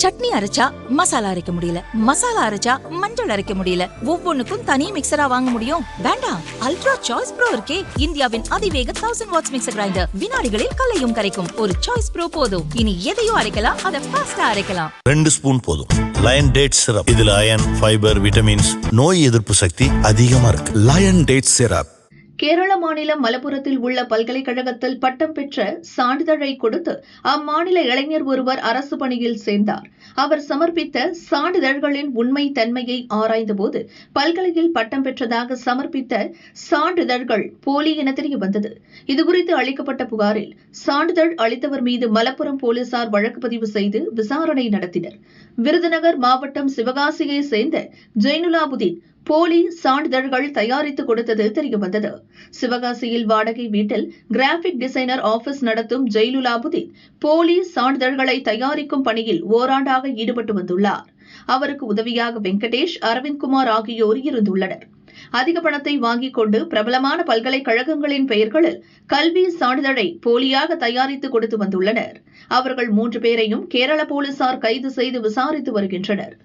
சட்னி அரைச்சா மசாலா அரைக்க முடியல, மசாலா அரைச்சா மஞ்சள் அரைக்க முடியல, ஒவ்வொன்னுக்கும் தனி மிக்சரா வாங்க முடியும்? வேண்டாம், அல்ட்ரா சாய்ஸ் ப்ரோ இருக்கே, இந்தியாவின் அதிவேக 1000 வாட்ஸ் மிக்சர் கிரைண்டர், வினாடிகளில் கலையும் கரைக்கும். ஒரு சாய்ஸ் ப்ரோ போதும். இனி எதையும் அரைக்கலாம், அதை ஃபாஸ்டா அரைக்கலாம். 2 ஸ்பூன் போதும். லயன் டேட் சிரப், இதுல அயன், ஃபைபர், விட்டமின்ஸ், நோய் எதிர்ப்பு சக்தி அதிகமா இருக்கு. Lion date syrup. கேரள மாநிலம் மலப்புரத்தில் உள்ள பல்கலைக்கழகத்தில் பட்டம் பெற்ற சான்றிதழை கொடுத்து அம்மாநில இளைஞர் ஒருவர் அரசு பணியில் சேர்ந்தார். அவர் சமர்ப்பித்த சான்றிதழ்களின் உண்மை தன்மையை ஆராய்ந்தபோது பல்கலையில் பட்டம் பெற்றதாக சமர்ப்பித்த சான்றிதழ்கள் போலி என தெரியவந்தது. இதுகுறித்து அளிக்கப்பட்ட புகாரில் சான்றிதழ் அளித்தவர் மீது மலப்புரம் போலீசார் வழக்கு பதிவு செய்து விசாரணை நடத்தினர். விருதுநகர் மாவட்டம் சிவகாசியை சேர்ந்த ஜெயினுலாபுதீன் போலி சான்றிதழ்கள் தயாரித்து கொடுத்தது தெரியவந்தது. சிவகாசியில் வாடகை வீட்டில் கிராபிக் டிசைனர் ஆபீஸ் நடத்தும் ஜெயிலுலாபுதீன் போலி சான்றிதழ்களை தயாரிக்கும் பணியில் ஓராண்டாக ஈடுபட்டு வந்துள்ளார். அவருக்கு உதவியாக வெங்கடேஷ், அரவிந்த்குமார் ஆகியோர் இருந்துள்ளனர். அதிக பணத்தை வாங்கிக் கொண்டு பிரபலமான பல்கலைக்கழகங்களின் பெயர்களில் கல்வி சான்றிதழை போலியாக தயாரித்து கொடுத்து வந்துள்ளனர். அவர்கள் 3 பேரையும் கேரள போலீசார் கைது செய்து விசாரித்து வருகின்றனர்.